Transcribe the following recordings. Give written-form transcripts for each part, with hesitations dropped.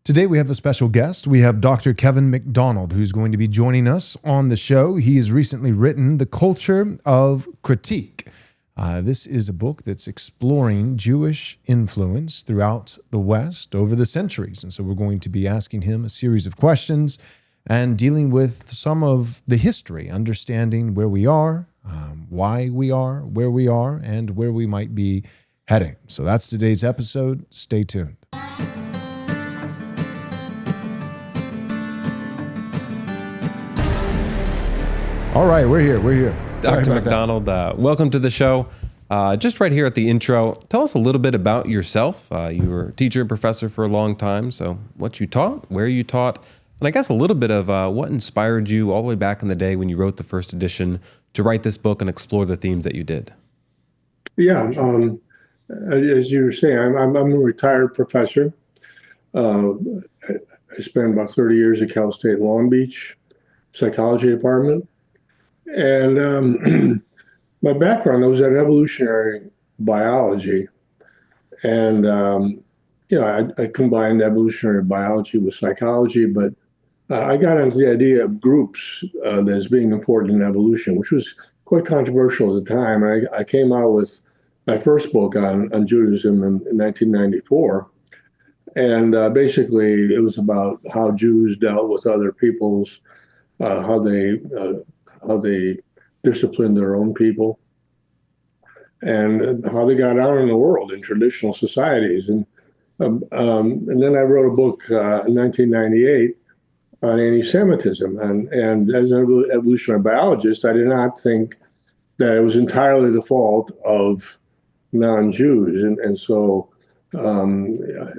Today we have a special guest. We have Dr. Kevin MacDonald, who's going to be joining us on the show. He has recently written The Culture of Critique. This is a book that's exploring Jewish influence throughout the West over the centuries. And so we're going to be asking him a series of questions and dealing with some of the history, understanding where we are, why we are where we are, and where we might be heading. So that's today's episode. Stay tuned. All right, we're here. Dr. MacDonald, welcome to the show. Just right here at the intro, tell us a little bit about yourself. You were a teacher and professor for a long time, so what you taught, where you taught, and I guess a little bit of what inspired you all the way back in the day when you wrote the first edition to write this book and explore the themes that you did. Yeah, as you were saying, I'm a retired professor. I spent about 30 years at Cal State Long Beach, psychology department. And my background was in evolutionary biology. And, I combined evolutionary biology with psychology, but I got into the idea of groups as being important in evolution, which was quite controversial at the time. And I came out with my first book on Judaism in 1994. And basically, it was about how Jews dealt with other peoples, how they disciplined their own people, and how they got out in the world in traditional societies. And then I wrote a book in 1998 on anti-Semitism. And as an evolutionary biologist, I did not think that it was entirely the fault of non-Jews. And so,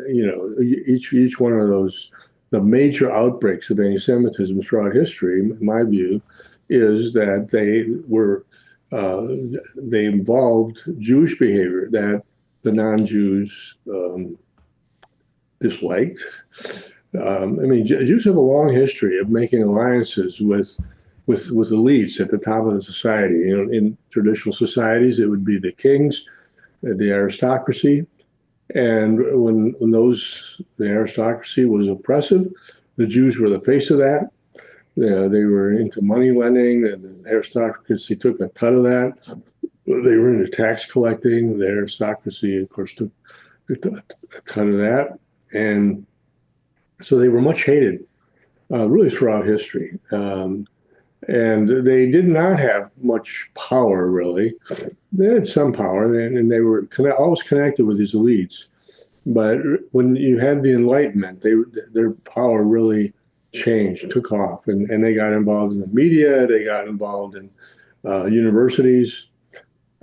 each one of those, the major outbreaks of anti-Semitism throughout history, in my view, is that they involved Jewish behavior that the non-Jews disliked. Jews have a long history of making alliances with elites at the top of the society. In traditional societies, it would be the kings, the aristocracy, and when the aristocracy was oppressive, the Jews were the face of that. They were into money lending, and the aristocracy took a cut of that. They were into tax collecting. The aristocracy, of course, took a cut of that. And so they were much hated, really throughout history. And they did not have much power, really. They had some power, and they were always connected with these elites. But when you had the Enlightenment, their power really changed, took off, and they got involved in the media. They got involved in universities.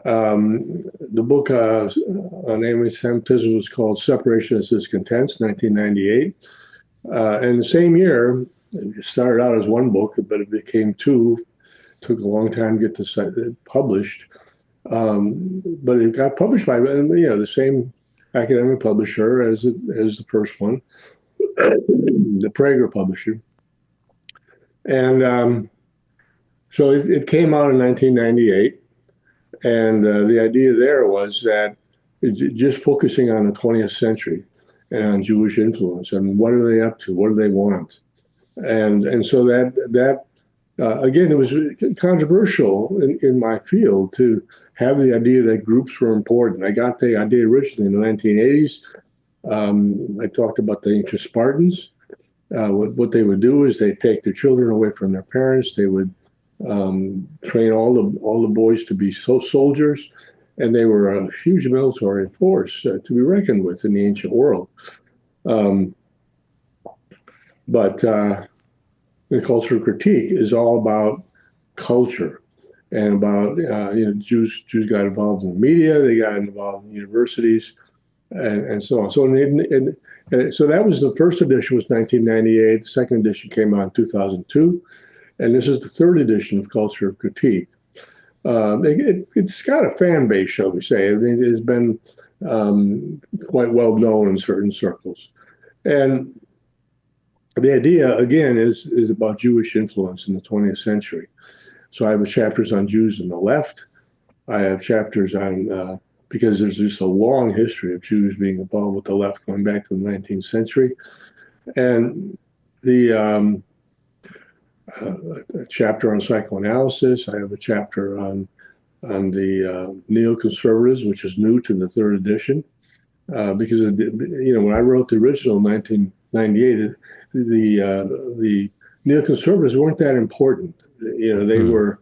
The book on anti-Semitism was called Separation as Discontents, 1998. And the same year, it started out as one book, but it became two. Took a long time to get this published. But it got published by the same academic publisher as the first one, the Prager publisher. And so it came out in 1998. And the idea there was that just focusing on the 20th century and on Jewish influence and what are they up to, what do they want, and so that again, it was controversial in my field to have the idea that groups were important. I got the idea originally in the 1980s. I talked about the ancient Spartans. What they would do is they'd take their children away from their parents. They would train all the boys to be soldiers, and they were a huge military force to be reckoned with in the ancient world. But the culture of critique is all about culture and about Jews got involved in the media, they got involved in universities, and so on. So so that was the first edition was 1998. The second edition came out in 2002. And this is the third edition of Culture of Critique. It's got a fan base, shall we say. I mean, it has been quite well known in certain circles. And the idea, again, is about Jewish influence in the 20th century. So I have chapters on Jews in the left. I have chapters on, because there's just a long history of Jews being involved with the left going back to the 19th century. And the a chapter on psychoanalysis. I have a chapter on the neoconservatives, which is new to the third edition. Because when I wrote the original 1998, the neoconservatives weren't that important. They were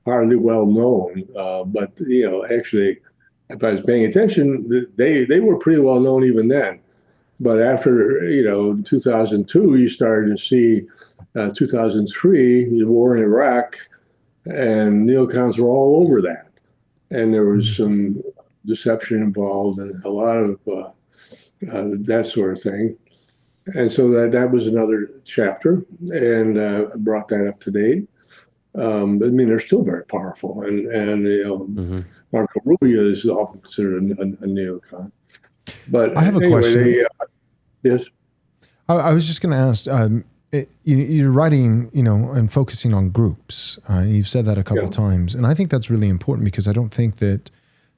hardly well known, but actually, if I was paying attention, they were pretty well known even then. But after 2002, you started to see 2003, the war in Iraq, and neocons were all over that, and there was some deception involved and a lot of that sort of thing. And so that was another chapter, and I brought that up to date. They're still very powerful, and Marco Rubio is often considered a neocon. But I have a question. Yes. I was just going to ask. You're writing, and focusing on groups. You've said that a couple times, and I think that's really important because I don't think that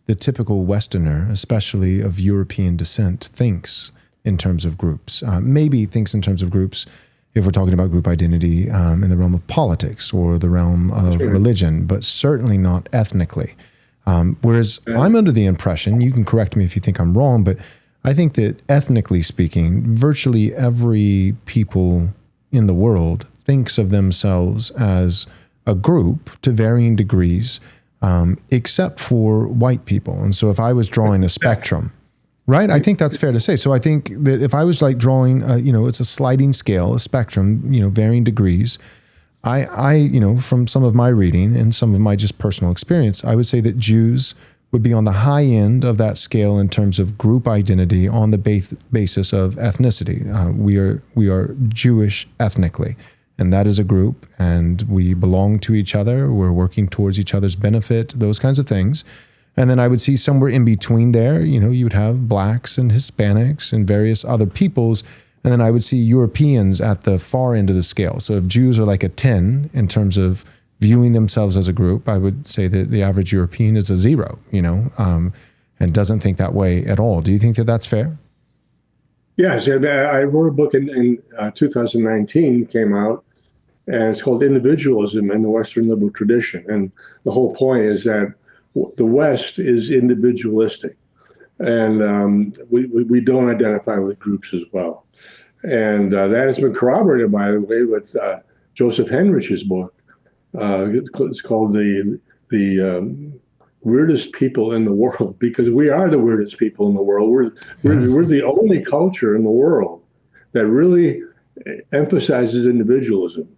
the typical Westerner, especially of European descent, thinks in terms of groups. Maybe thinks in terms of groups if we're talking about group identity in the realm of politics or the realm of religion, but certainly not ethnically. Whereas I'm under the impression, you can correct me if you think I'm wrong, but I think that ethnically speaking, virtually every people in the world thinks of themselves as a group to varying degrees, except for white people. And so if I was drawing a spectrum, right, I think that's fair to say. So I think that if I was like drawing, it's a sliding scale, a spectrum, varying degrees, I from some of my reading and some of my just personal experience, I would say that Jews would be on the high end of that scale in terms of group identity on the basis of ethnicity. We are Jewish ethnically, and that is a group, and we belong to each other. We're working towards each other's benefit, those kinds of things. And then I would see somewhere in between there, you would have blacks and Hispanics and various other peoples. And then I would see Europeans at the far end of the scale. So if Jews are like a 10 in terms of viewing themselves as a group, I would say that the average European is a 0, and doesn't think that way at all. Do you think that that's fair? Yes, I wrote a book in 2019, came out, and it's called Individualism in the Western Liberal Tradition. And the whole point is that the West is individualistic, and we don't identify with groups as well. And that has been corroborated, by the way, with Joseph Henrich's book. It's called the weirdest people in the world, because we are the weirdest people in the world. We're the only culture in the world that really emphasizes individualism,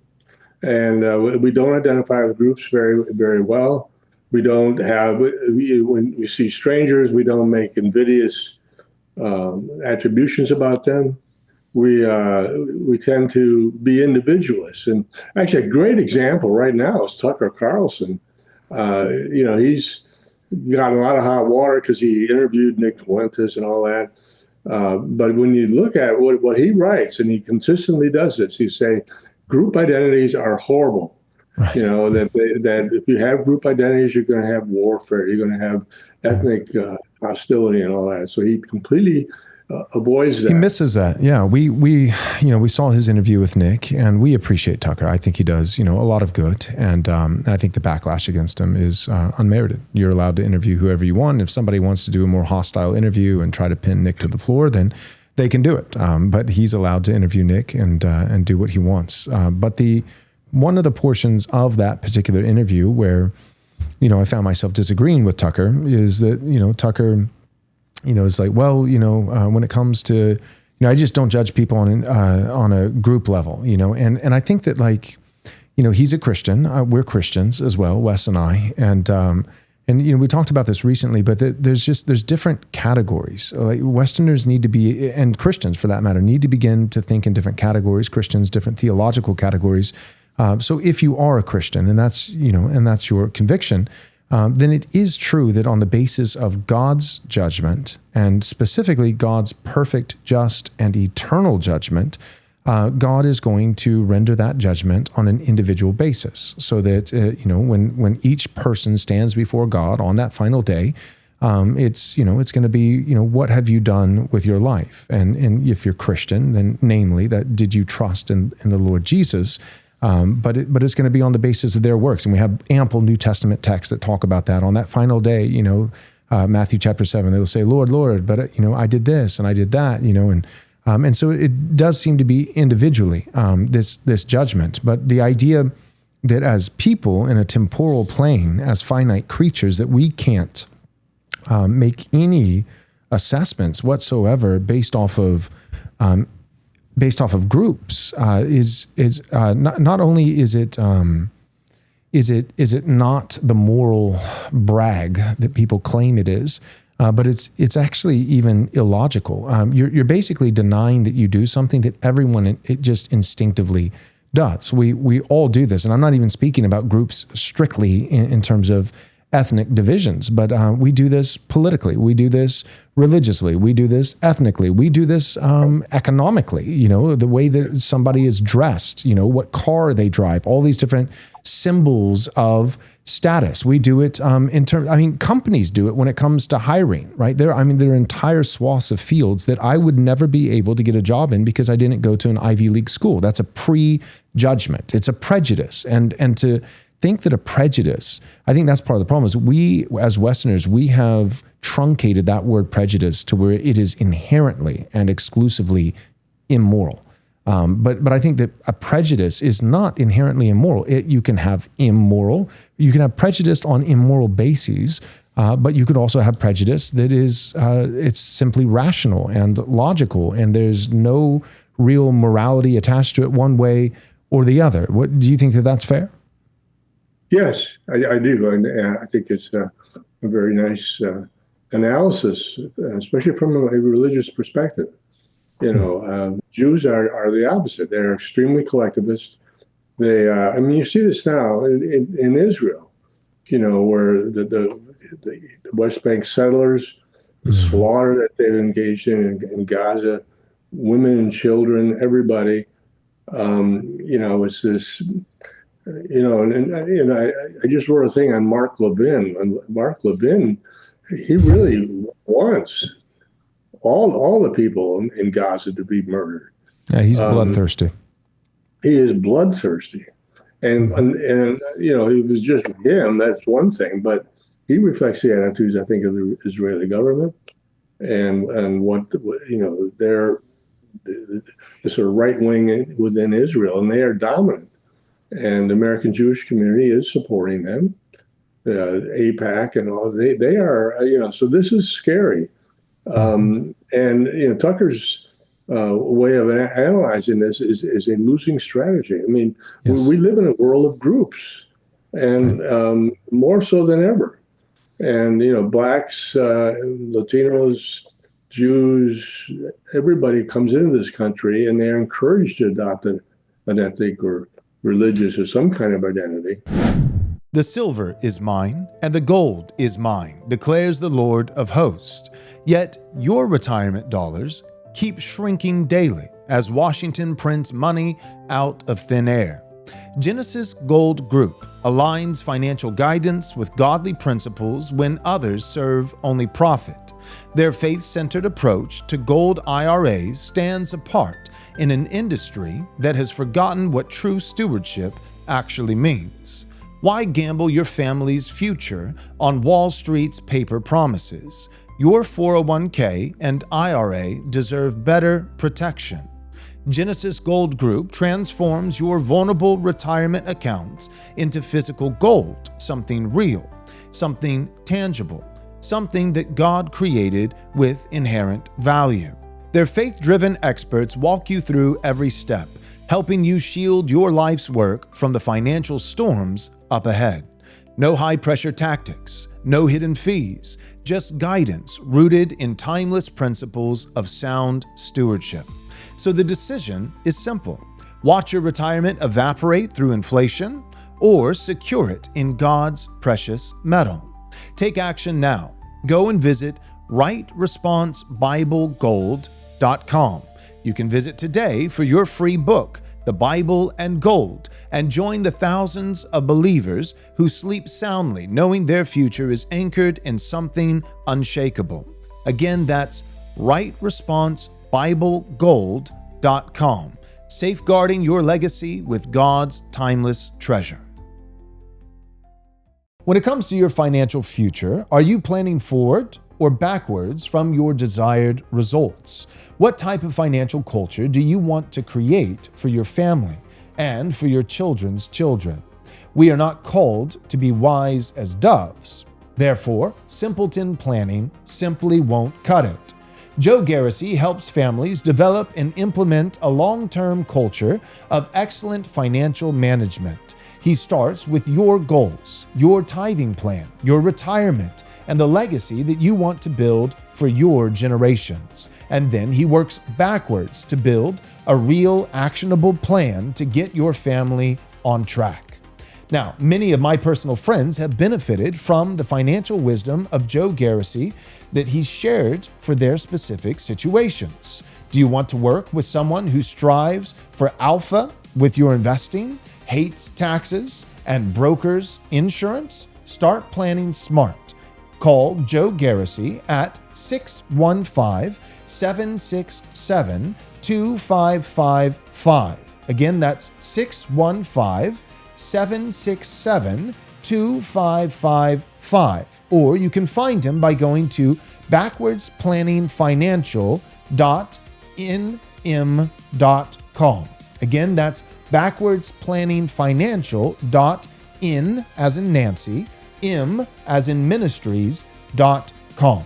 and we don't identify with groups very, very well. We don't have, when we see strangers, we don't make invidious attributions about them. We tend to be individualists. And actually, a great example right now is Tucker Carlson. He's got a lot of hot water because he interviewed Nick Fuentes and all that. But when you look at what he writes, and he consistently does this, he's saying group identities are horrible. Right. That if you have group identities, you're going to have warfare. You're going to have ethnic hostility and all that. So he completely avoids that. He misses that. Yeah, we saw his interview with Nick, and we appreciate Tucker. I think he does a lot of good, and I think the backlash against him is unmerited. You're allowed to interview whoever you want. If somebody wants to do a more hostile interview and try to pin Nick to the floor, then they can do it. But he's allowed to interview Nick and do what he wants. But one of the portions of that particular interview where I found myself disagreeing with Tucker is that Tucker. It's like, well, when it comes to, I just don't judge people on a group level, and I think that he's a Christian. We're Christians as well, Wes and I, and we talked about this recently, but there's different categories. Like Westerners need to be, and Christians for that matter, need to begin to think in different categories. Christians, different theological categories. So if you are a Christian and that's your conviction, then it is true that on the basis of God's judgment, and specifically God's perfect, just, and eternal judgment, God is going to render that judgment on an individual basis, so that when each person stands before God on that final day, It's going to be, what have you done with your life? And if you're Christian, then namely that did you trust in the Lord Jesus? But it's going to be on the basis of their works. And we have ample New Testament texts that talk about that. On that final day, Matthew chapter 7, they will say, Lord, Lord, but I did this and I did that, and so it does seem to be individually, this judgment. But the idea that as people in a temporal plane, as finite creatures, that we can't make any assessments whatsoever based off of groups is not only is it not the moral brag that people claim it is, but it's actually even illogical. You're basically denying that you do something that everyone it just instinctively does. We all do this, and I'm not even speaking about groups strictly in terms of ethnic divisions, but we do this politically, we do this religiously, we do this ethnically, we do this economically, the way that somebody is dressed, what car they drive, all these different symbols of status. We do it in terms, companies do it when it comes to hiring, right? There are entire swaths of fields that I would never be able to get a job in because I didn't go to an Ivy League school. That's a prejudgment. It's a prejudice. And to think that a prejudice, I think that's part of the problem, is we, as Westerners, we have truncated that word prejudice to where it is inherently and exclusively immoral. But I think that a prejudice is not inherently immoral. You can have prejudice on immoral bases, but you could also have prejudice that is, it's simply rational and logical, and there's no real morality attached to it one way or the other. What do you think that's fair? Yes, I do. And I think it's a very nice analysis, especially from a religious perspective. Jews are the opposite. They're extremely collectivist. They, you see this now in Israel, where the West Bank settlers, the slaughter that they've engaged in Gaza, women and children, everybody. It's this. I just wrote a thing on Mark Levin. And Mark Levin, he really wants all the people in Gaza to be murdered. Yeah, he's bloodthirsty. He is bloodthirsty, and it was just him. That's one thing, but he reflects the attitudes, I think, of the Israeli government and what they're the sort of right wing within Israel, and they are dominant. And the American Jewish community is supporting them, AIPAC and all. They are, so this is scary. And Tucker's way of analyzing this is a losing strategy. Yes. We live in a world of groups, and more so than ever. And blacks, Latinos, Jews, everybody comes into this country, and they're encouraged to adopt an ethnic or religious or some kind of identity. The silver is mine, and the gold is mine, declares the Lord of hosts. Yet your retirement dollars keep shrinking daily as Washington prints money out of thin air. Genesis Gold Group aligns financial guidance with godly principles when others serve only profit. Their faith-centered approach to gold IRAs stands apart in an industry that has forgotten what true stewardship actually means. Why gamble your family's future on Wall Street's paper promises? Your 401k and IRA deserve better protection. Genesis Gold Group transforms your vulnerable retirement accounts into physical gold, something real, something tangible, something that God created with inherent value. Their faith-driven experts walk you through every step, helping you shield your life's work from the financial storms up ahead. No high-pressure tactics, no hidden fees, just guidance rooted in timeless principles of sound stewardship. So the decision is simple. Watch your retirement evaporate through inflation or secure it in God's precious metal. Take action now. Go and visit rightresponseBibleGold.com. You can visit today for your free book, the Bible, and gold, and join the thousands of believers who sleep soundly, knowing their future is anchored in something unshakable. Again, that's rightresponseBibleGold.com, safeguarding your legacy with God's timeless treasure. When it comes to your financial future, are you planning forward or backwards from your desired results? What type of financial culture do you want to create for your family and for your children's children? We are not called to be wise as doves. Therefore, simpleton planning simply won't cut it. Joe Garrissey helps families develop and implement a long-term culture of excellent financial management. He starts with your goals, your tithing plan, your retirement, and the legacy that you want to build for your generations. And then he works backwards to build a real actionable plan to get your family on track. Now, many of my personal friends have benefited from the financial wisdom of Joe Garrissey that he shared for their specific situations. Do you want to work with someone who strives for alpha with your investing, hates taxes, and brokers insurance? Start planning smart. Call Joe Garrissey at 615-767-2555. Again, that's 615-767-2555. Or you can find him by going to backwardsplanningfinancial.nm.com. Again, that's backwardsplanningfinancial.in as in Nancy, M as in ministries.com.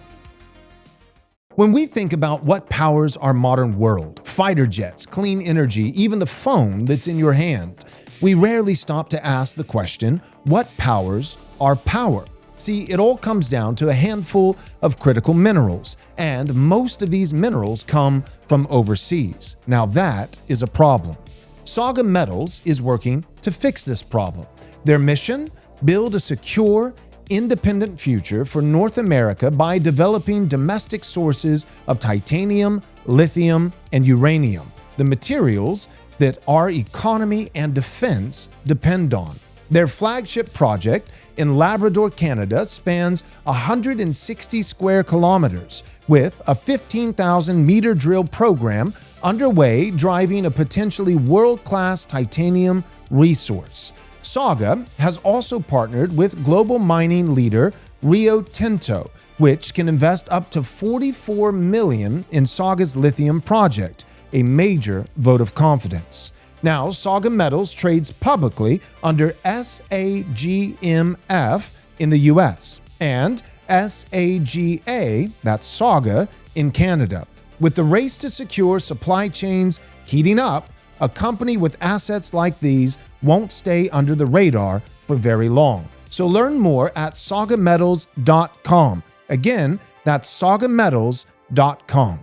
When we think about what powers our modern world, fighter jets, clean energy, even the phone that's in your hand, we rarely stop to ask the question, what powers our power? See, it all comes down to a handful of critical minerals, and most of these minerals come from overseas. Now that is a problem. Saga Metals is working to fix this problem. Their mission? Build a secure, independent future for North America by developing domestic sources of titanium, lithium, and uranium, the materials that our economy and defense depend on. Their flagship project in Labrador, Canada spans 160 square kilometers with a 15,000-meter drill program underway, driving a potentially world-class titanium resource. Saga has also partnered with global mining leader Rio Tinto, which can invest up to $44 million in Saga's lithium project, a major vote of confidence. Now, Saga Metals trades publicly under SAGMF in the US and SAGA, that's Saga, in Canada. With the race to secure supply chains heating up, a company with assets like these won't stay under the radar for very long. So learn more at sagametals.com. Again, that's sagametals.com.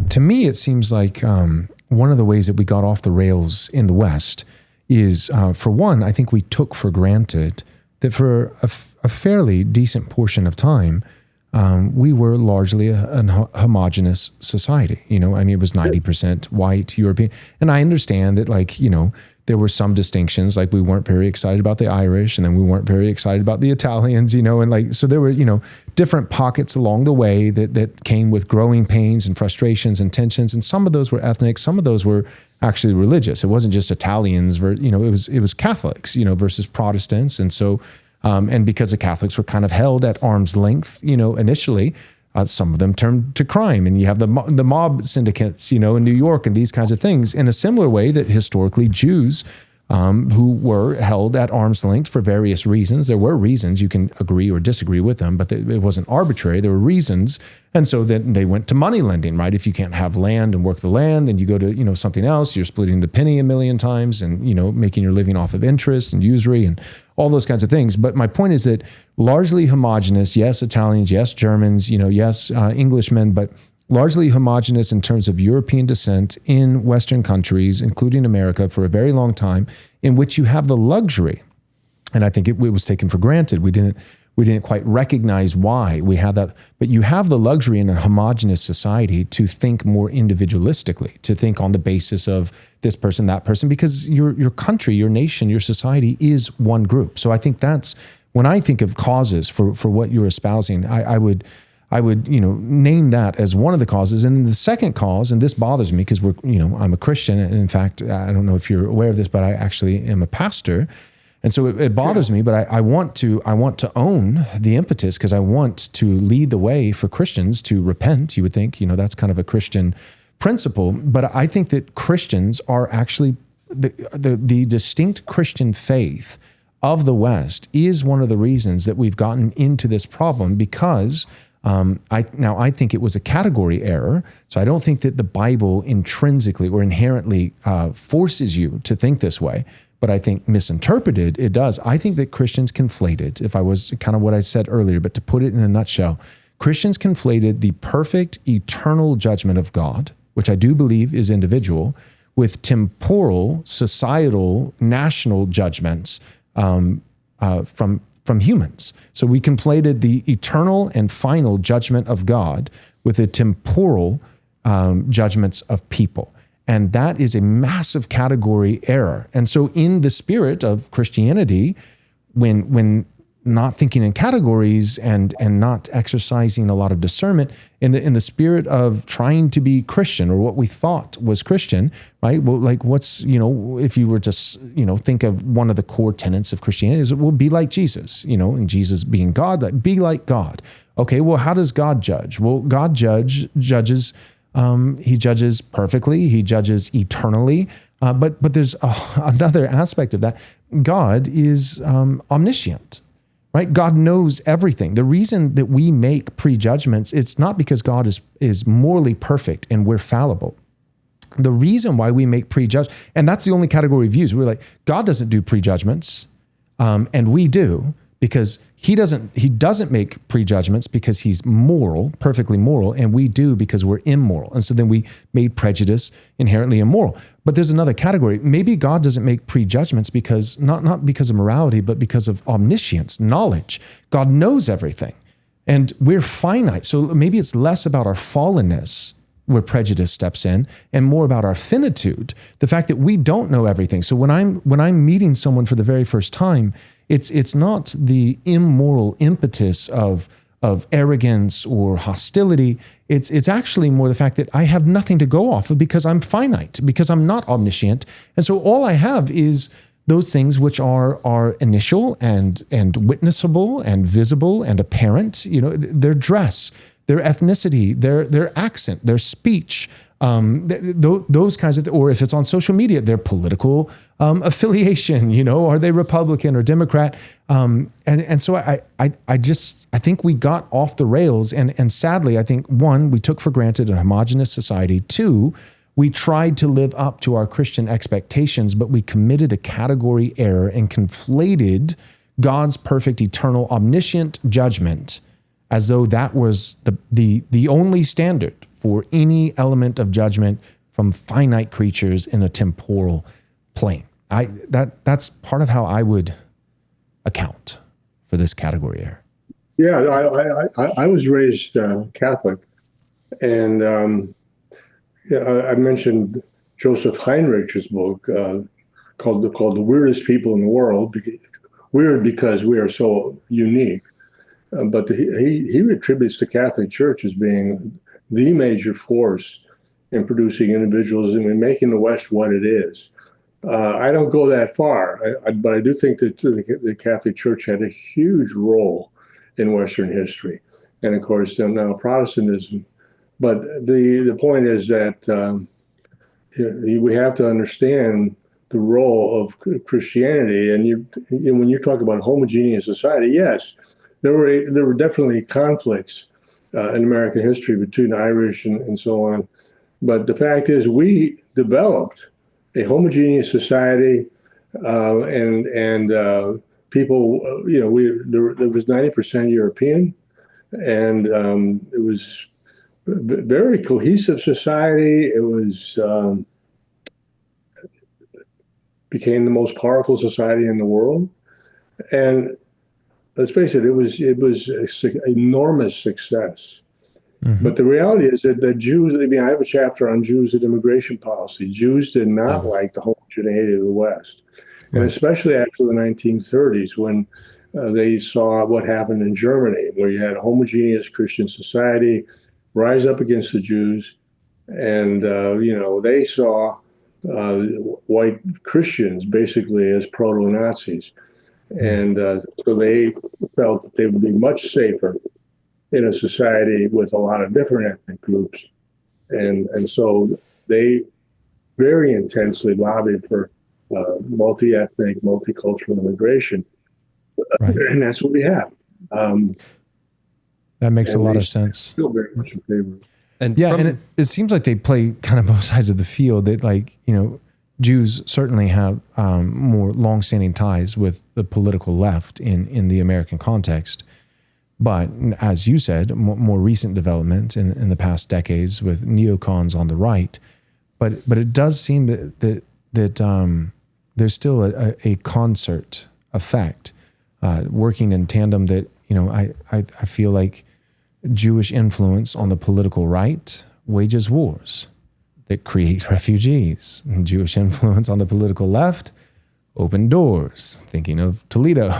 To me, it seems like one of the ways that we got off the rails in the West is, for one, I think we took for granted that for a fairly decent portion of time, we were largely a homogenous society. You know, I mean, it was 90% white, European. And I understand that, like, you know, there were some distinctions, like we weren't very excited about the Irish, and then we weren't very excited about the Italians, you know, and like, so there were, you know, different pockets along the way that came with growing pains and frustrations and tensions. And some of those were ethnic, some of those were actually religious. It wasn't just Italians, you know, it was Catholics, you know, versus Protestants. And so, and because the Catholics were kind of held at arm's length, you know, initially, some of them turned to crime, and you have the mob syndicates, you know, in New York and these kinds of things, in a similar way that historically Jews who were held at arm's length for various reasons. There were reasons, you can agree or disagree with them, but it wasn't arbitrary. There were reasons. And so then they went to money lending, right? If you can't have land and work the land, then you go to, you know, something else. You're splitting the penny a million times and, you know, making your living off of interest and usury and all those kinds of things. But my point is that largely homogenous, yes, Italians, yes, Germans, you know, yes, Englishmen, but largely homogenous in terms of European descent in Western countries, including America, for a very long time, in which you have the luxury. And I think it was taken for granted. We we didn't quite recognize why we had that. But you have the luxury in a homogenous society to think more individualistically, to think on the basis of this person, that person, because your country, your nation, your society is one group. So I think that's, when I think of causes for what you're espousing, I would name that as one of the causes. And the second cause, and this bothers me because I'm a Christian. And in fact, I don't know if you're aware of this, but I actually am a pastor. And so it bothers me, but I want to own the impetus, because I want to lead the way for Christians to repent. You would think, that's kind of a Christian principle. But I think that Christians are actually the distinct Christian faith of the West is one of the reasons that we've gotten into this problem, because I think it was a category error. So I don't think that the Bible intrinsically or inherently forces you to think this way, but I think misinterpreted it does. I think that Christians conflated, if I was kind of what I said earlier, but to put it in a nutshell, Christians conflated the perfect eternal judgment of God, which I do believe is individual, with temporal, societal, national judgments from humans. So we conflated the eternal and final judgment of God with the temporal judgments of people. And that is a massive category error. And so in the spirit of Christianity, when not thinking in categories and not exercising a lot of discernment, in the spirit of trying to be Christian, or what we thought was Christian, right? Well, like what's, if you were to, think of one of the core tenets of Christianity is, well, be like Jesus, and Jesus being God, like, be like God. Okay, well, how does God judge? Well, God judges, he judges perfectly, he judges eternally, but there's another aspect of that. God is omniscient. Right? God knows everything. The reason that we make prejudgments, it's not because God is morally perfect and we're fallible. The reason why we make prejudgments, and that's the only category of views, we're like, God doesn't do prejudgments, and we do, because he doesn't make prejudgments because he's moral, perfectly moral, and we do because we're immoral. And so then we made prejudice inherently immoral. But there's another category. Maybe God doesn't make prejudgments because, not because of morality, but because of omniscience, knowledge. God knows everything. And we're finite. So maybe it's less about our fallenness, where prejudice steps in, and more about our finitude, the fact that we don't know everything. So when I'm meeting someone for the very first time, it's not the immoral impetus of arrogance or hostility. It's actually more the fact that I have nothing to go off of because I'm finite, because I'm not omniscient. And so all I have is those things which are initial and witnessable and visible and apparent, their dress, their ethnicity, their accent, their speech, those kinds of things. Or if it's on social media, their political affiliation, are they Republican or Democrat? And so I think we got off the rails, and sadly, I think, one, we took for granted a homogenous society. Two, we tried to live up to our Christian expectations, but we committed a category error and conflated God's perfect, eternal, omniscient judgment as though that was the only standard for any element of judgment from finite creatures in a temporal plane. That's part of how I would account for this category error. Yeah, I was raised Catholic, and I mentioned Joseph Heinrich's book called The Weirdest People in the World. Weird because we are so unique. But he attributes the Catholic Church as being the major force in producing individualism and making the West what it is. I don't go that far, but I do think that the Catholic Church had a huge role in Western history, and of course now Protestantism. But the point is that we have to understand the role of Christianity. And when you talk about homogeneous society, yes. There were definitely conflicts in American history between the Irish and so on. But the fact is, we developed a homogeneous society, and people, there was 90% European, and it was a very cohesive society. It was became the most powerful society in the world, and let's face it, it was enormous success. But the reality is that Jews, I mean, I have a chapter on Jews and immigration policy. Jews did not like the homogeneity of the West. And especially after the 1930s, when they saw what happened in Germany, where you had a homogeneous Christian society rise up against the Jews. And, they saw white Christians basically as proto-Nazis. And so they felt that they would be much safer in a society with a lot of different ethnic groups. And so they very intensely lobbied for multi-ethnic, multicultural immigration. And that's what we have. That makes a lot of sense. Still very much in favor. And it seems like they play kind of both sides of the field. That Jews certainly have more longstanding ties with the political left in the American context. But as you said, more recent development in the past decades with neocons on the right. But it does seem that there's still a concert effect working in tandem. That I feel like Jewish influence on the political right wages wars that create refugees. And Jewish influence on the political left open doors. Thinking of Toledo,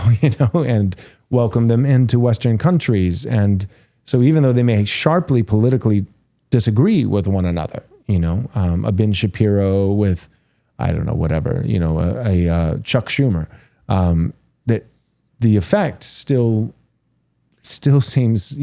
and welcome them into Western countries. And so even though they may sharply politically disagree with one another, a Ben Shapiro with, I don't know, whatever, a Chuck Schumer, that the effect still seems,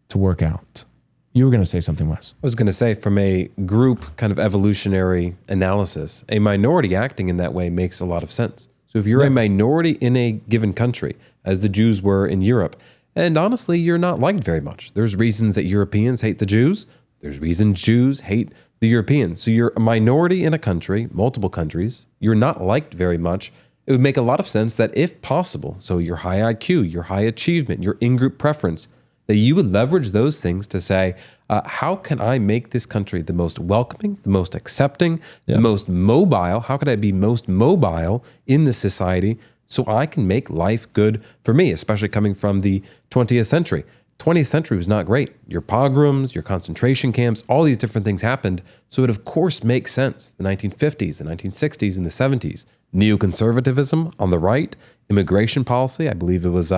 to work out. You were going to say something, Wes. I was going to say, from a group kind of evolutionary analysis, a minority acting in that way makes a lot of sense. So if you're a minority in a given country, as the Jews were in Europe, and honestly, you're not liked very much. There's reasons that Europeans hate the Jews. There's reasons Jews hate the Europeans. So you're a minority in a country, multiple countries. You're not liked very much. It would make a lot of sense that if possible, so your high IQ, your high achievement, your in-group preference, that you would leverage those things to say, how can I make this country the most welcoming, the most accepting, the most mobile? How could I be most mobile in this society so I can make life good for me, especially coming from the 20th century? 20th century was not great. Your pogroms, your concentration camps, all these different things happened. So it of course makes sense. The 1950s, the 1960s, and the 70s. Neoconservatism on the right, immigration policy. I believe it was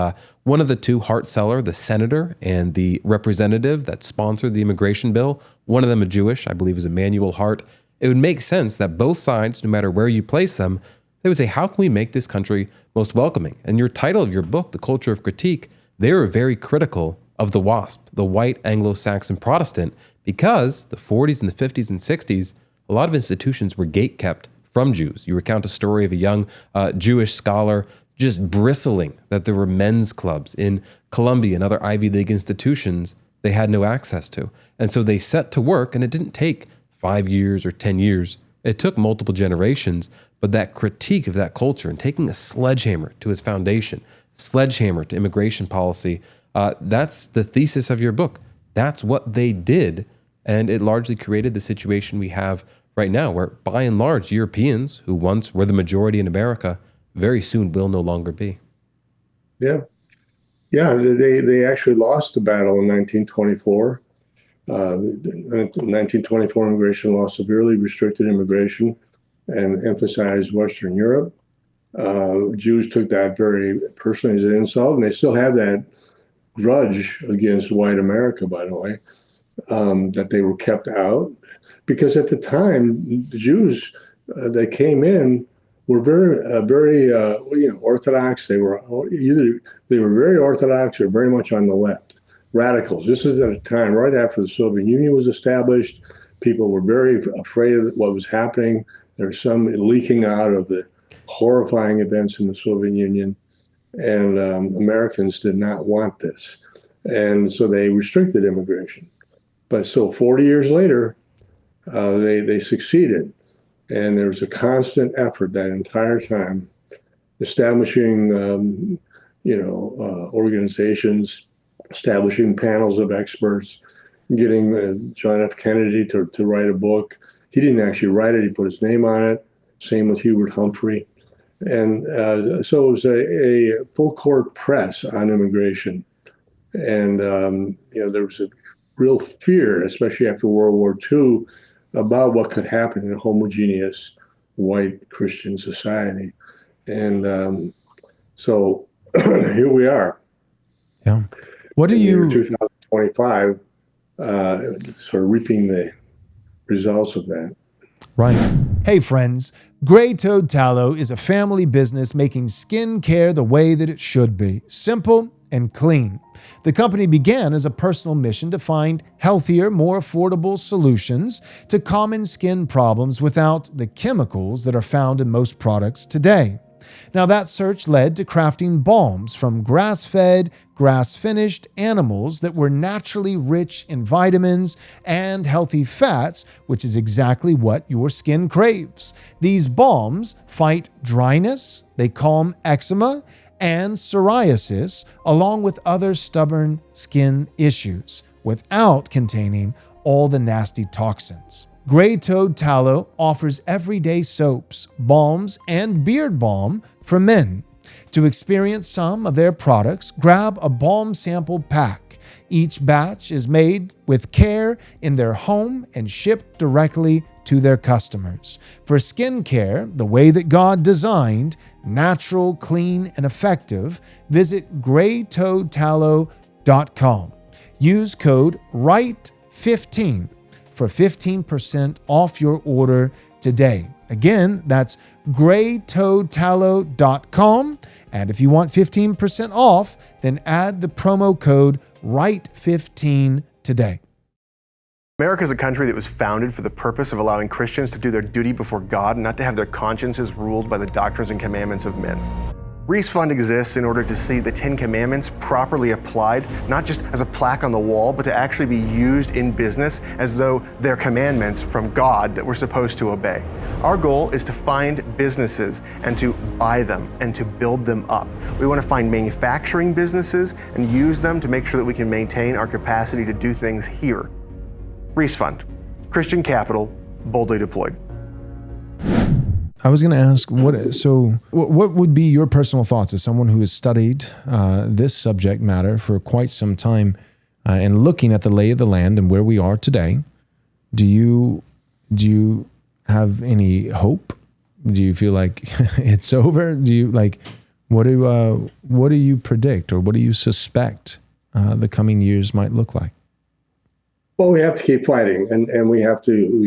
one of the two, Hart Celler, the senator and the representative that sponsored the immigration bill. One of them a Jewish, I believe it was Emanuel Hart. It would make sense that both sides, no matter where you place them, they would say, how can we make this country most welcoming? And your title of your book, The Culture of Critique, they were very critical of the WASP, the white Anglo-Saxon Protestant, because the 40s and the 50s and 60s, a lot of institutions were gate-kept from Jews. You recount a story of a young Jewish scholar just bristling that there were men's clubs in Columbia and other Ivy League institutions they had no access to. And so they set to work, and it didn't take 5 years or 10 years. It took multiple generations, but that critique of that culture and taking a sledgehammer to its foundation, sledgehammer to immigration policy, that's the thesis of your book. That's what they did, and it largely created the situation we have right now, where by and large, Europeans, who once were the majority in America, very soon will no longer be. Yeah. They actually lost the battle in 1924. The 1924 immigration law severely restricted immigration and emphasized Western Europe. Jews took that very personally as an insult, and they still have that grudge against white America, by the way, that they were kept out. Because at the time, the Jews that came in were very Orthodox. They were very Orthodox or very much on the left, radicals. This is at a time right after the Soviet Union was established. People were very afraid of what was happening. There was some leaking out of the horrifying events in the Soviet Union, and Americans did not want this, and so they restricted immigration. But so 40 years later, they succeeded. And there was a constant effort that entire time, establishing, organizations, establishing panels of experts, getting John F. Kennedy to write a book. He didn't actually write it, he put his name on it. Same with Hubert Humphrey. And so it was a full court press on immigration. And, there was a real fear, especially after World War II, about what could happen in a homogeneous white Christian society. And so here we are. Yeah. What do in the year you 2025, sort of reaping the results of that. Right. Hey friends, Gray Toad Tallow is a family business making skin care the way that it should be, simple and clean. The company began as a personal mission to find healthier, more affordable solutions to common skin problems without the chemicals that are found in most products today. Now, that search led to crafting balms from grass-fed, grass-finished animals that were naturally rich in vitamins and healthy fats, which is exactly what your skin craves. These balms fight dryness, they calm eczema and psoriasis, along with other stubborn skin issues, without containing all the nasty toxins. Gray Toad Tallow offers everyday soaps, balms, and beard balm for men. To experience some of their products, grab a balm sample pack. Each batch is made with care in their home and shipped directly to their customers. For skin care, the way that God designed, natural, clean, and effective, visit graytoadtallow.com. Use code RIGHT15 for 15% off your order today. Again, that's graytoadtallow.com. And if you want 15% off, then add the promo code RIGHT15 today. America is a country that was founded for the purpose of allowing Christians to do their duty before God, not to have their consciences ruled by the doctrines and commandments of men. Reece Fund exists in order to see the 10 Commandments properly applied, not just as a plaque on the wall, but to actually be used in business as though they're commandments from God that we're supposed to obey. Our goal is to find businesses and to buy them and to build them up. We want to find manufacturing businesses and use them to make sure that we can maintain our capacity to do things here. Reece Fund, Christian capital, boldly deployed. I was going to ask, what would be your personal thoughts as someone who has studied this subject matter for quite some time and looking at the lay of the land and where we are today? Do you have any hope? Do you feel like it's over? Do you what do you predict, or what do you suspect the coming years might look like? Well, we have to keep fighting, and we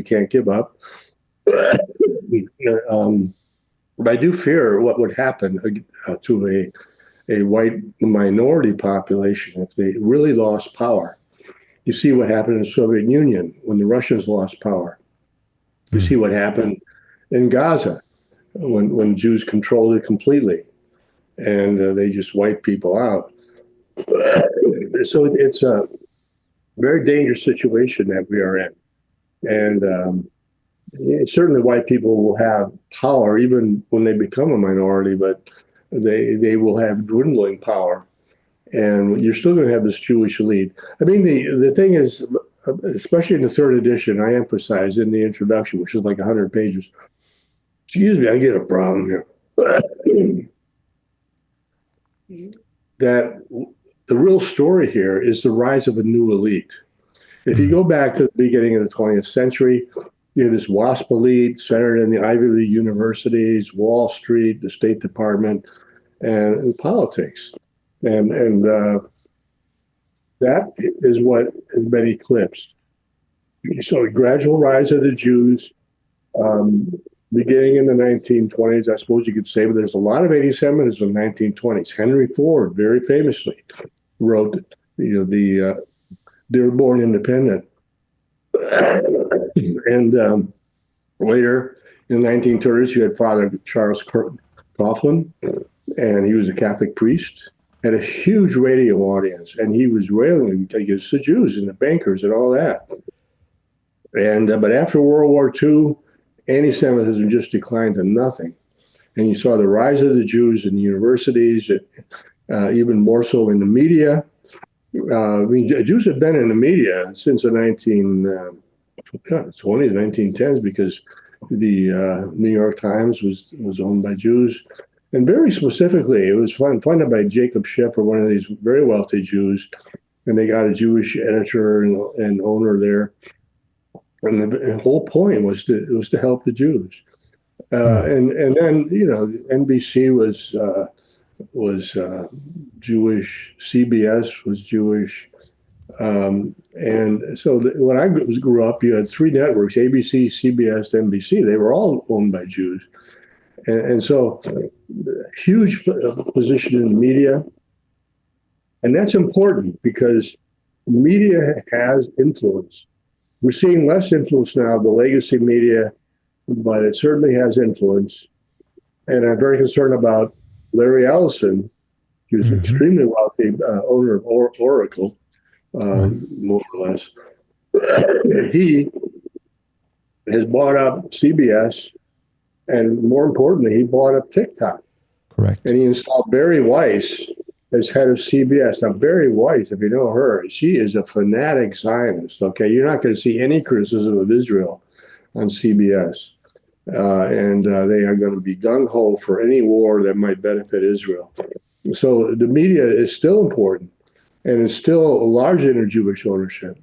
can't give up. But I do fear what would happen to a white minority population if they really lost power. You see what happened in the Soviet Union when the Russians lost power. You see what happened in Gaza when Jews controlled it completely, and they just wiped people out. So it's a very dangerous situation that we are in. And certainly white people will have power even when they become a minority, but they will have dwindling power. And you're still going to have this Jewish elite. I mean, the thing is, especially in the third edition, I emphasize in the introduction, which is like 100 pages. Excuse me, I get a problem here. That the real story here is the rise of a new elite. If you go back to the beginning of the 20th century, you have this WASP elite centered in the Ivy League universities, Wall Street, the State Department, and politics. And that is what has been eclipsed. So a gradual rise of the Jews, beginning in the 1920s, I suppose you could say, but there's a lot of anti-Semitism in the 1920s. Henry Ford very famously wrote, the Dearborn Independent. And later in the 1930s, you had Father Charles Coughlin, and he was a Catholic priest, had a huge radio audience, and he was railing against the Jews and the bankers and all that. And but after World War II, anti-Semitism just declined to nothing. And you saw the rise of the Jews in the universities, even more so in the media. Jews have bbeen in the media since the 1920s, 1910s, because the New York Times was owned by Jews. And very specifically, it was funded by Jacob Shipper, one of these very wealthy Jews. And they got a Jewish editor and owner there. And the whole point was to help the Jews. And then, NBC was Jewish, CBS was Jewish. And so when I grew up, you had three networks, ABC, CBS, NBC. They were all owned by Jews. And so huge position in the media. And that's important because media has influence. We're seeing less influence now of the legacy media, but it certainly has influence. And I'm very concerned about Larry Ellison, who's an extremely wealthy owner of Oracle, more or less. He has bought up CBS, and more importantly, he bought up TikTok. Correct. And he installed Barry Weiss as head of CBS. Now, Barry Weiss, if you know her, she is a fanatic Zionist. Okay, you're not going to see any criticism of Israel on CBS. And they are going to be gung-ho for any war that might benefit Israel. So the media is still important, and it's still largely under Jewish ownership.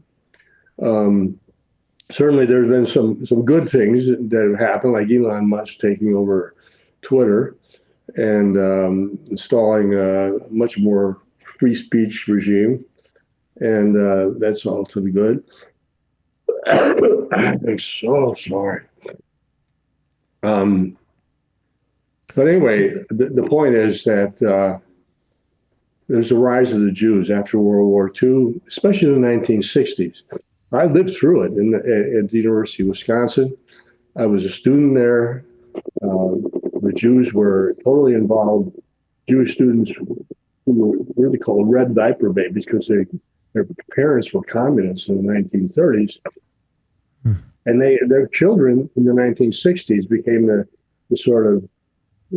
Certainly, there's been some good things that have happened, like Elon Musk taking over Twitter and installing a much more free speech regime, and that's all to the good. I'm so sorry. But anyway, the point is that there's a rise of the Jews after World War II, especially in the 1960s. I lived through it at the University of Wisconsin. I was a student there. The Jews were totally involved. Jewish students who were really called red diaper babies because their parents were communists in the 1930s. And their children in the 1960s became the sort of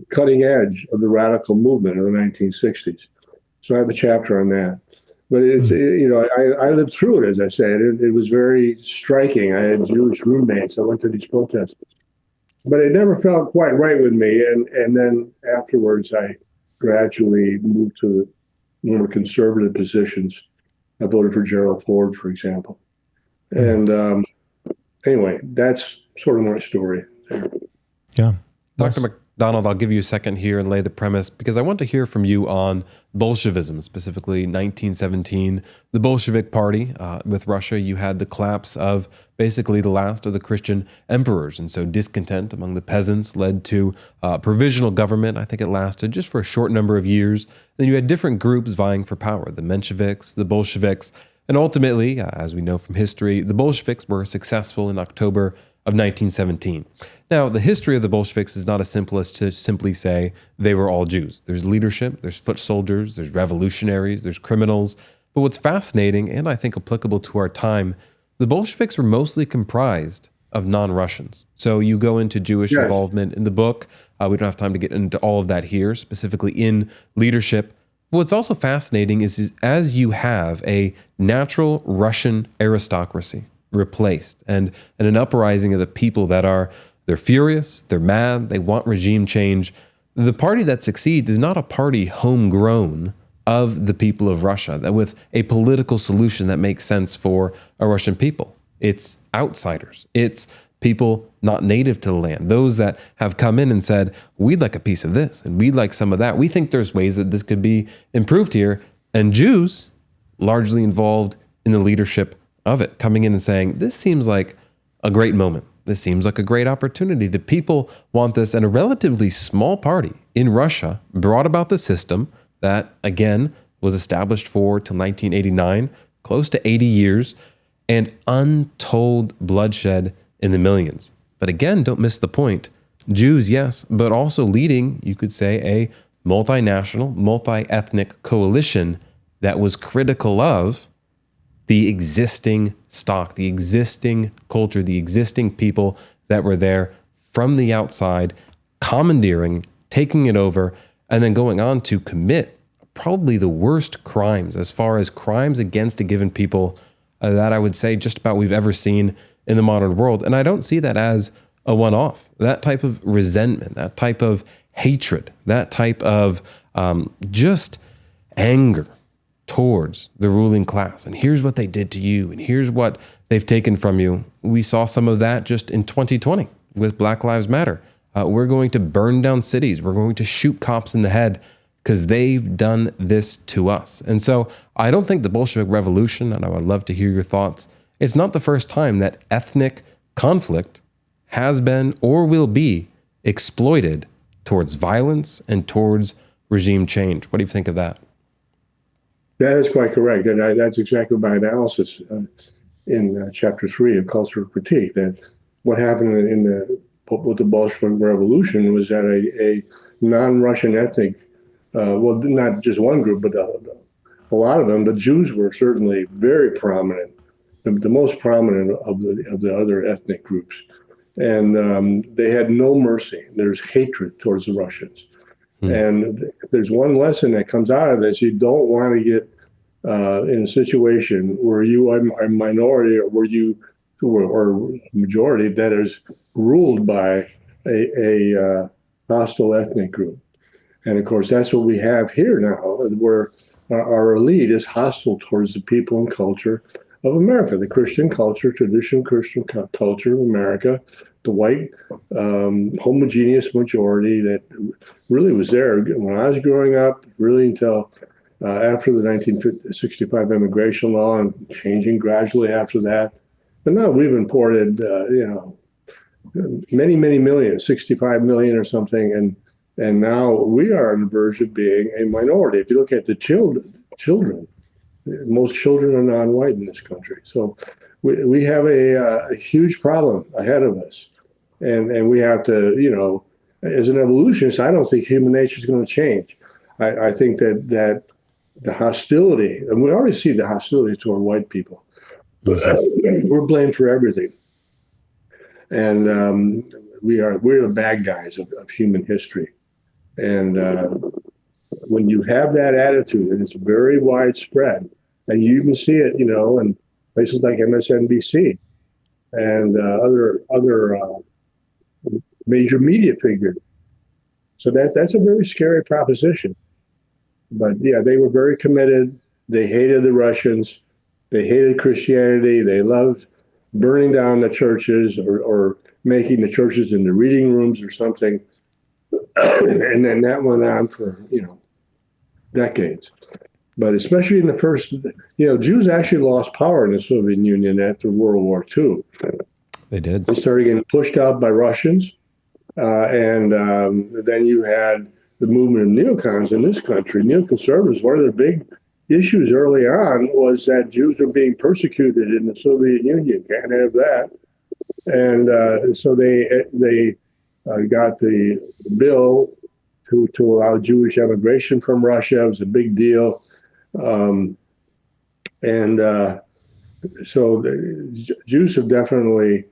cutting edge of the radical movement of the 1960s. So I have a chapter on that. But it's I lived through it, as I said. It was very striking. I had Jewish roommates. I went to these protests. But it never felt quite right with me. And then afterwards, I gradually moved to more conservative positions. I voted for Gerald Ford, for example. And anyway, that's sort of my story there. Yeah. Dr. MacDonald, I'll give you a second here and lay the premise because I want to hear from you on Bolshevism, specifically 1917, the Bolshevik Party. With Russia, you had the collapse of basically the last of the Christian emperors. And so discontent among the peasants led to provisional government. I think it lasted just for a short number of years. Then you had different groups vying for power, the Mensheviks, the Bolsheviks. And ultimately, as we know from history, the Bolsheviks were successful in October of 1917. Now, the history of the Bolsheviks is not as simple as to simply say they were all Jews. There's leadership, there's foot soldiers, there's revolutionaries, there's criminals. But what's fascinating, and I think applicable to our time, the Bolsheviks were mostly comprised of non-Russians. So you go into Jewish involvement in the book. We don't have time to get into all of that here, specifically in leadership. What's also fascinating is as you have a natural Russian aristocracy replaced and an uprising of the people they're furious, they're mad, they want regime change. The party that succeeds is not a party homegrown of the people of Russia, that with a political solution that makes sense for a Russian people. It's outsiders. It's people not native to the land, those that have come in and said, we'd like a piece of this and we'd like some of that. We think there's ways that this could be improved here. And Jews largely involved in the leadership of it, coming in and saying, this seems like a great moment. This seems like a great opportunity. The people want this. And a relatively small party in Russia brought about the system that, again, was established for till 1989, close to 80 years, and untold bloodshed in the millions. But again, don't miss the point. Jews, yes, but also leading, you could say, a multinational, multi-ethnic coalition that was critical of the existing stock, the existing culture, the existing people that were there from the outside, commandeering, taking it over, and then going on to commit probably the worst crimes as far as crimes against a given people that I would say just about we've ever seen in the modern world. And I don't see that as a one-off. That type of resentment, that type of hatred, that type of just anger towards the ruling class. And here's what they did to you, and here's what they've taken from you. We saw some of that just in 2020 with Black Lives Matter. We're going to burn down cities. We're going to shoot cops in the head because they've done this to us. And so I don't think the Bolshevik Revolution, and I would love to hear your thoughts, it's not the first time that ethnic conflict has been or will be exploited towards violence and towards regime change. What do you think of that? That is quite correct. And that's exactly my analysis in Chapter 3 of Cultural Critique, that what happened with the Bolshevik Revolution was that a non-Russian ethnic, well, not just one group, but a lot of them, the Jews were certainly very prominent, the most prominent of the other ethnic groups. And they had no mercy. There's hatred towards the Russians. And if there's one lesson that comes out of this, you don't want to get in a situation where you are a minority or majority that is ruled by a hostile ethnic group. And of course, that's what we have here now, where our elite is hostile towards the people and culture of America, the Christian culture, traditional Christian culture of America, the white homogeneous majority that really was there when I was growing up, really until after the 1965 immigration law and changing gradually after that. But now we've imported, many, many millions, 65 million or something, and now we are on the verge of being a minority. If you look at the children, most children are non-white in this country. So we have a huge problem ahead of us. And we have to, as an evolutionist, I don't think human nature is going to change. I think that the hostility, and we already see the hostility toward white people. We're blamed for everything. And we're the bad guys of human history. And when you have that attitude, and it's very widespread, and you even see it, in places like MSNBC and other major media figures. So that's a very scary proposition. But yeah, they were very committed. They hated the Russians. They hated Christianity. They loved burning down the churches or making the churches into reading rooms or something. And then that went on for, decades. But especially in the first, Jews actually lost power in the Soviet Union after World War II. They did. They started getting pushed out by Russians. And then you had the movement of neocons in this country. Neoconservatives, one of their big issues early on was that Jews are being persecuted in the Soviet Union. Can't have that. And so they got the bill to allow Jewish immigration from Russia. It was a big deal. So the Jews have definitely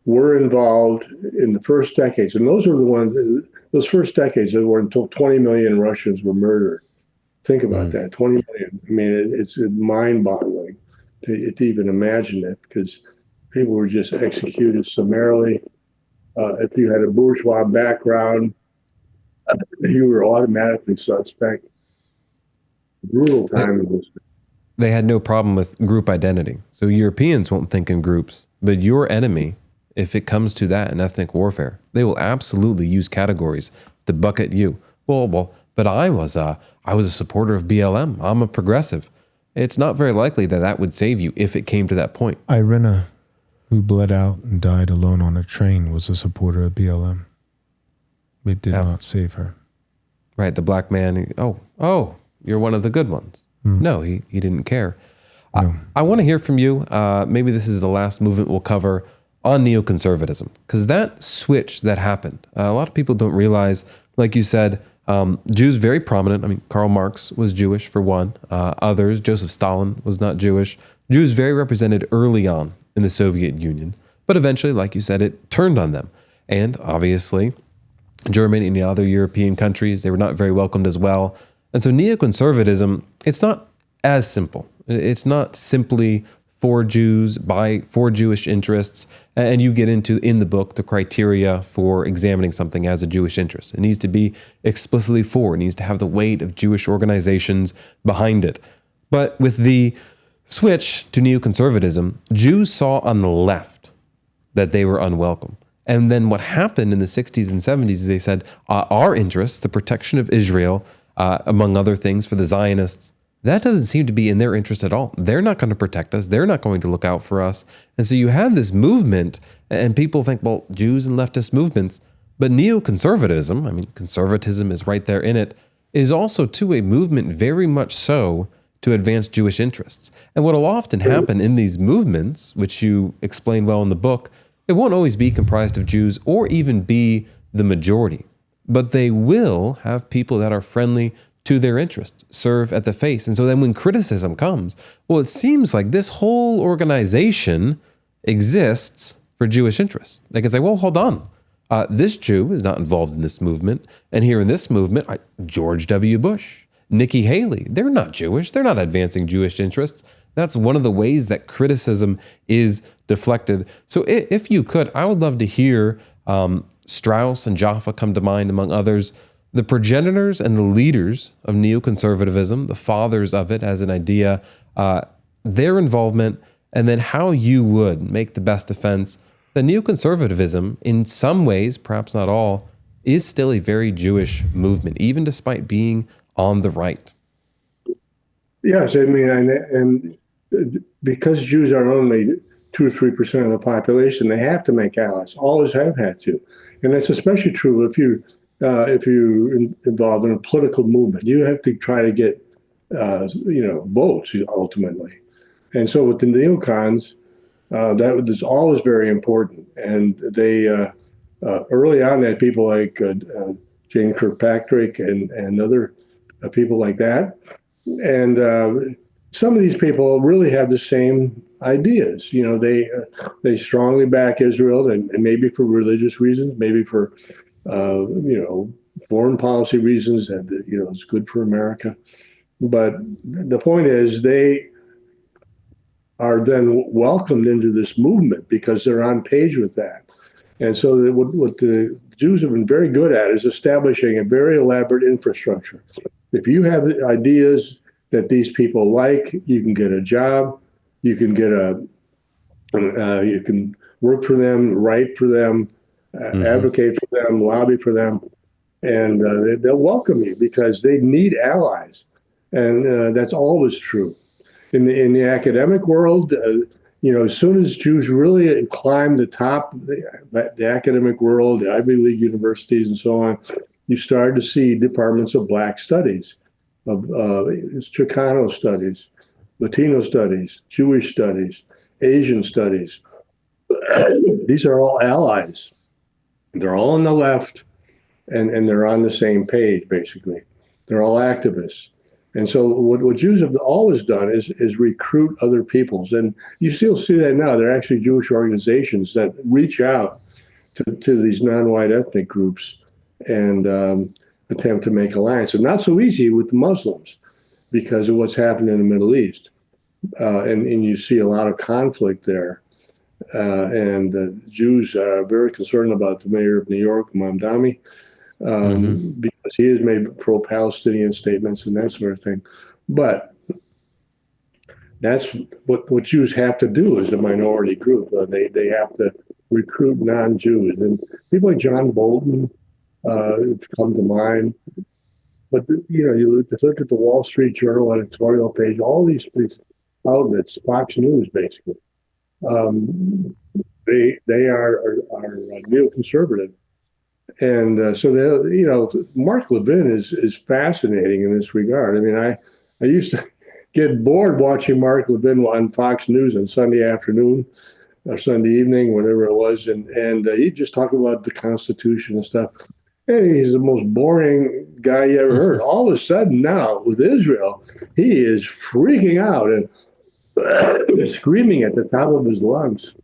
were involved in the first decades. And those first decades were until 20 million Russians were murdered. Think about that, 20 million. I mean, it's mind-boggling to even imagine it, because people were just executed summarily. If you had a bourgeois background, you were automatically suspect. Brutal time in this. They had no problem with group identity. So Europeans won't think in groups, but your enemy, if it comes to that in ethnic warfare, they will absolutely use categories to bucket you. Well, but I was a supporter of BLM. I'm a progressive. It's not very likely that would save you if it came to that point. Irina, who bled out and died alone on a train, was a supporter of BLM. It did not save her. Right, the black man, oh, you're one of the good ones. No, he didn't care. No. I want to hear from you. Maybe this is the last movement we'll cover on neoconservatism, because that switch that happened, a lot of people don't realize, like you said, Jews very prominent. I mean, Karl Marx was Jewish for one. Others, Joseph Stalin was not Jewish. Jews very represented early on in the Soviet Union, but eventually, like you said, it turned on them. And obviously, Germany and the other European countries, they were not very welcomed as well. And so neoconservatism, it's not as simple. It's not simply for Jews, for Jewish interests, and you get into in the book the criteria for examining something as a Jewish interest. It needs to be explicitly for, it needs to have the weight of Jewish organizations behind it. But with the switch to neoconservatism, Jews saw on the left that they were unwelcome. And then what happened in the 60s and 70s is they said, our interests, the protection of Israel, among other things for the Zionists, that doesn't seem to be in their interest at all. They're not going to protect us. They're not going to look out for us. And so you have this movement, and people think, well, Jews and leftist movements, but neoconservatism, I mean, conservatism is right there in it, is also too a movement very much so to advance Jewish interests. And what will often happen in these movements, which you explain well in the book, it won't always be comprised of Jews or even be the majority, but they will have people that are friendly to their interests, serve at the face. And so then when criticism comes, well, it seems like this whole organization exists for Jewish interests. They can say, well, hold on. This Jew is not involved in this movement. And here in this movement, George W. Bush, Nikki Haley, they're not Jewish. They're not advancing Jewish interests. That's one of the ways that criticism is deflected. So if you could, I would love to hear Strauss and Jaffa come to mind, among others, the progenitors and the leaders of neoconservatism, the fathers of it as an idea, their involvement, and then how you would make the best defense that neoconservatism, in some ways, perhaps not all, is still a very Jewish movement, even despite being on the right. Yes, I mean, and because Jews are only 2 or 3% of the population, they have to make allies. Always have had to, and that's especially true if you're involved in a political movement. You have to try to get votes ultimately, and so with the neocons, that was always very important. And they early on had people like Jane Kirkpatrick and other people like that, and some of these people really have the same ideas. They strongly back Israel, and maybe for religious reasons, maybe for foreign policy reasons, that it's good for America. But the point is, they are then welcomed into this movement because they're on page with that. And so what the Jews have been very good at is establishing a very elaborate infrastructure. If you have the ideas that these people like, you can get a job, you can get you can work for them, write for them, advocate for them, lobby for them, and they'll welcome you because they need allies, and that's always true. In the academic world, as soon as Jews really climb the top, the academic world, the Ivy League universities, and so on, you start to see departments of Black studies, of Chicano studies, Latino studies, Jewish studies, Asian studies. These are all allies. They're all on the left, and they're on the same page, basically. They're all activists. And so what Jews have always done is recruit other peoples. And you still see that now. There are actually Jewish organizations that reach out to these non-white ethnic groups and attempt to make alliance. And not so easy with the Muslims because of what's happened in the Middle East. And you see a lot of conflict there. And the Jews are very concerned about the mayor of New York, Mamdani, because he has made pro-Palestinian statements and that sort of thing. But that's what Jews have to do as a minority group. They have to recruit non-Jews. And people like John Bolton come to mind. But, you look at the Wall Street Journal editorial page, all these outlets, Fox News, basically, they are neoconservative. And so Mark Levin is fascinating in this regard. I mean, I used to get bored watching Mark Levin on Fox News on Sunday afternoon or Sunday evening, whatever it was, and he'd just talk about the Constitution and stuff. And he's the most boring guy you ever heard. All of a sudden now, with Israel, he is freaking out and screaming at the top of his lungs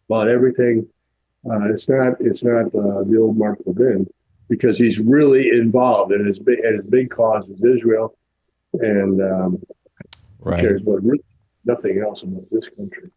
about everything. It's not the old Mark Levin, because he's really involved, and his big cause is Israel, and right. cares about nothing else about this country.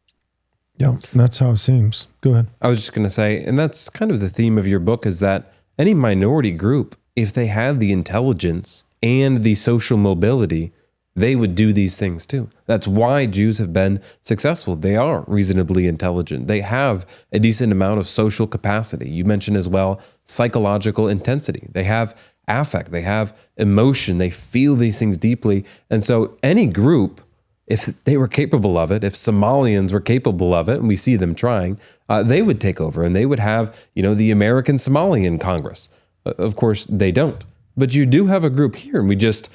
Yeah, that's how it seems. Go ahead. I was just going to say, and that's kind of the theme of your book, is that any minority group, if they had the intelligence and the social mobility, they would do these things too. That's why Jews have been successful. They are reasonably intelligent. They have a decent amount of social capacity. You mentioned as well psychological intensity. They have affect. They have emotion. They feel these things deeply. And so any group, if they were capable of it, if Somalians were capable of it, and we see them trying, they would take over and they would have, the American Somalian Congress. Of course, they don't. But you do have a group here, and we just,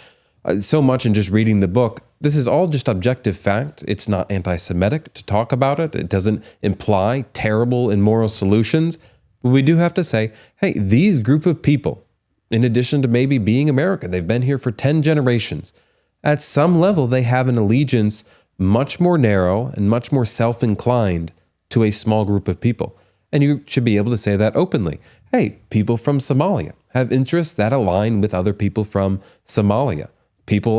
so much in just reading the book, this is all just objective fact. It's not anti-Semitic to talk about it. It doesn't imply terrible and immoral solutions. But we do have to say, hey, these group of people, in addition to maybe being American, they've been here for 10 generations. At some level, they have an allegiance much more narrow and much more self-inclined to a small group of people. And you should be able to say that openly. Hey, people from Somalia have interests that align with other people from Somalia. People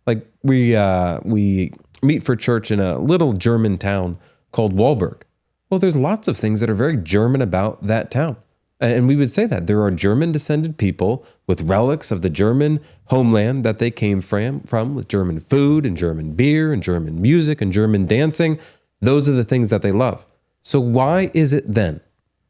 like we meet for church in a little German town called Walberg. Well, there's lots of things that are very German about that town. And we would say that there are German descended people with relics of the German homeland that they came from with German food and German beer and German music and German dancing. Those are the things that they love. So why is it then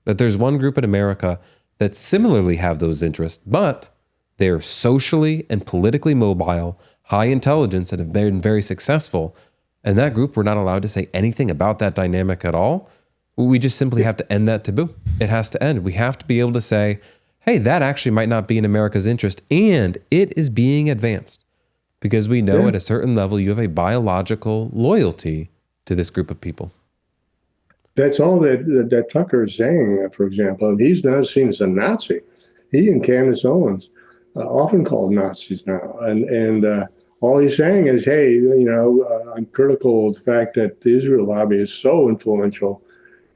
that there's one group in America that similarly have those interests, but they're socially and politically mobile, high intelligence, and have been very successful, and that group, we're not allowed to say anything about that dynamic at all? We just simply have to end that taboo. It has to end. We have to be able to say, hey, that actually might not be in America's interest, and it is being advanced. Because we know at a certain level, you have a biological loyalty to this group of people. That's all that Tucker is saying, for example. And he's now seen as a Nazi. He and Candace Owens often called Nazis now. And all he's saying is, hey, I'm critical of the fact that the Israel lobby is so influential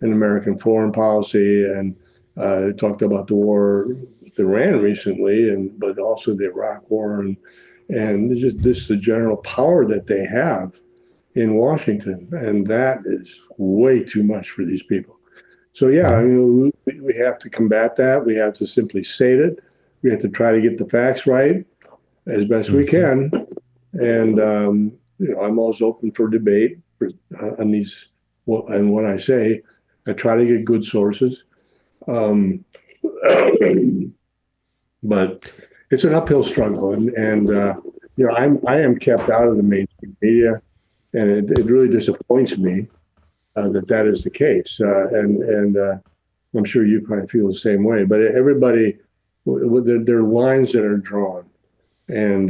in American foreign policy, and talked about the war with Iran recently, but also the Iraq war, and this the general power that they have in Washington, and that is way too much for these people. So we have to combat that. We have to simply state it. We have to try to get the facts right as best we can, and I'm always open for debate on these. And when I say, I try to get good sources, but it's an uphill struggle, and I am kept out of the mainstream media, and it really disappoints me that is the case, and I'm sure you probably feel the same way. But everybody, there are lines that are drawn, and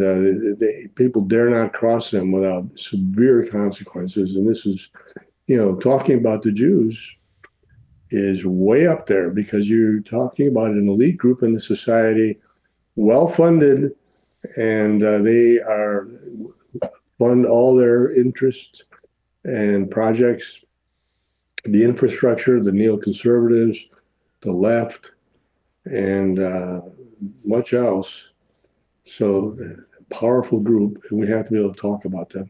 people dare not cross them without severe consequences. And this is, talking about the Jews is way up there, because you're talking about an elite group in the society, well-funded, and they fund all their interests and projects, the infrastructure, the neoconservatives, the left, and much else. So a powerful group, and we have to be able to talk about them.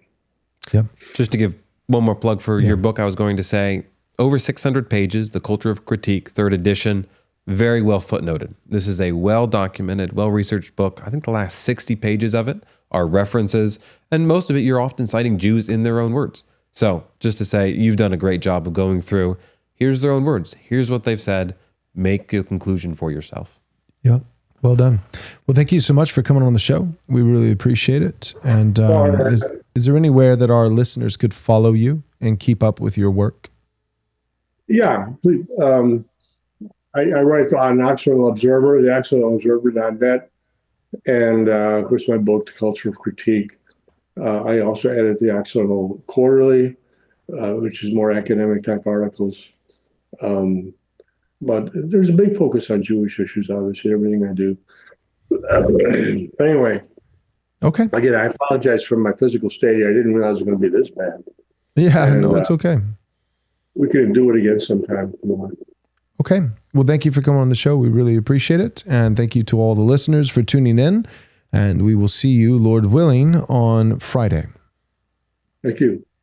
Yep. Just to give one more plug for your book, I was going to say, over 600 pages, The Culture of Critique, 3rd edition, very well footnoted. This is a well-documented, well-researched book. I think the last 60 pages of it are references, and most of it you're often citing Jews in their own words. So just to say, you've done a great job of going through, here's their own words, here's what they've said, make a conclusion for yourself. Yep. Well done. Well, thank you so much for coming on the show. We really appreciate it. And is there anywhere that our listeners could follow you and keep up with your work? Yeah, please. I write on Occidental Observer, the occidentalobserver.net, and of course my book, The Culture of Critique. I also edit the Occidental Quarterly, which is more academic type articles. But there's a big focus on Jewish issues, obviously, everything I do. Anyway. Okay. Again, I apologize for my physical state here. I didn't realize it was going to be this bad. Yeah, no, it's okay. We could do it again sometime. Okay. Well, thank you for coming on the show. We really appreciate it. And thank you to all the listeners for tuning in. And we will see you, Lord willing, on Friday. Thank you.